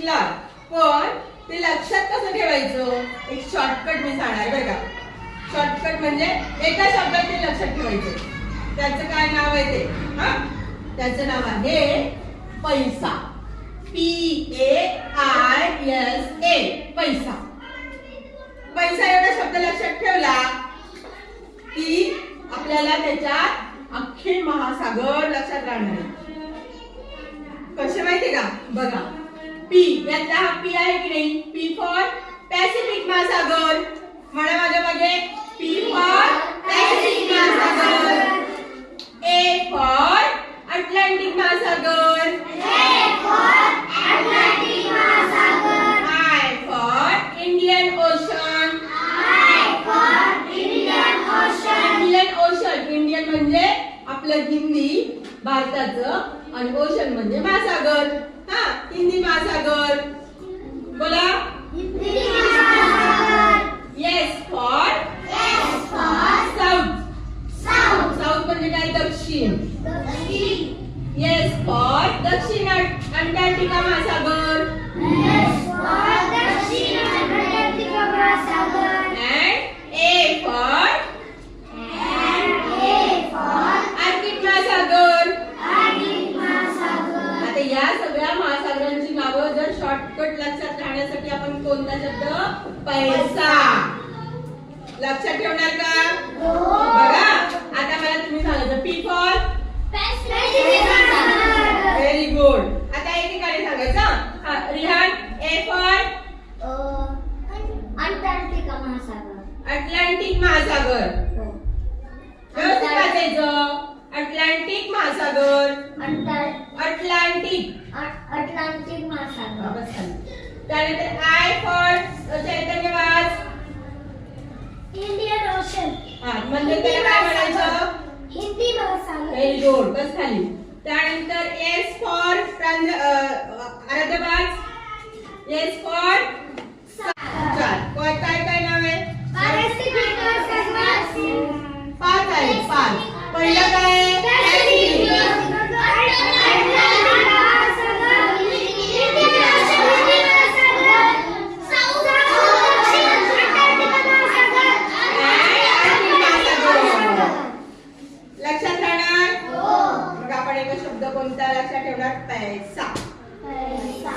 शिकला, पण ते लक्षात कसं ठेवायचं? एक शॉर्टकट मी सांगणार बरं का. शॉर्टकट म्हणजे एका शब्दात ते लक्षात ठेवायचं. त्याचं काय नाव आहे ते? हा, त्याचं नाव आहे पैसा. PAISA, पैसा. पैसा एवढा शब्द लक्षात ठेवला की आपल्याला त्याच्यात अख्खे महासागर लक्षात राहणार. कसे माहितीये का? बघा, पी यातला हा पी आहे की नाही? पी फॉर पॅसिफिक महासागर. म्हणा माझ्या मागे, पी फॉर पॅसिफिक महासागर. ए फॉर अटलांटिक महासागर. A for Atlantic महासागर. I for Indian ocean. I for Indian Ocean. Indian ocean. Indian म्हणजे आपलं हिंदी भारताचं आणि ओशन म्हणजे महासागर. हा, हिंदी महासागर. बोला. हिंदी महासागर. Yes for S for south. South. South म्हणजे काय? दक्षिण. दक्षिण. येस फॉर दक्षिण अंटार्क्टिका महासागर. S for दक्षिण अंटार्क्टिक महासागर. And A for And A for Arctic महासागर. आर्क्टिक महासागर. आता या सगळ्या महासागरांची नावं जर शॉर्टकट लक्षात राहण्यासाठी आपण कोणता शब्द? पैसा. लक्षात ठेवणार का? हो. बघा, आता मला तुम्ही सांगायचं पी फॉर. पॅसिफिक महासागर. Very good. आता एकेकाने सांगायचं. हा, रिहान. ए फॉर अंटार्क्टिका महासागर. अटलांटिक महासागर. हो. व्यवस्थित वाचायचं. अटलांटिक महासागर. अटलांटिक. अटलांटिक महासागर. बस खाली. त्यानंतर I for Chaitanya watch. Indian ocean. हा, म्हणजे त्याला काय म्हणायचं? हिंदी महासागर. Very good. बस खाली. त्यानंतर एस फॉर आराध्य वाच. एस फॉर चार. काय काय काय नाव आहे? पॅसिफिक महासागर. 5 आहे. 5. पहिलं काय आहे? Pacific Pacific. अटलांटिक महासागर. Indian ocean. हिंदी महासागर. साऊथ दक्षिण अंटार्क्टिका महासागर. आर्क्टिक महासागर. लक्षात राहणार? हो. मग आपण एक शब्द कोणता लक्षात ठेवणार? पैसा. पैसा.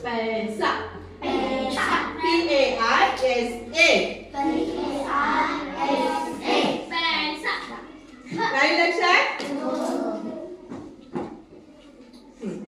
पैसा. पैसा. PAISA. पैसा. पैसा. काही लक्षात?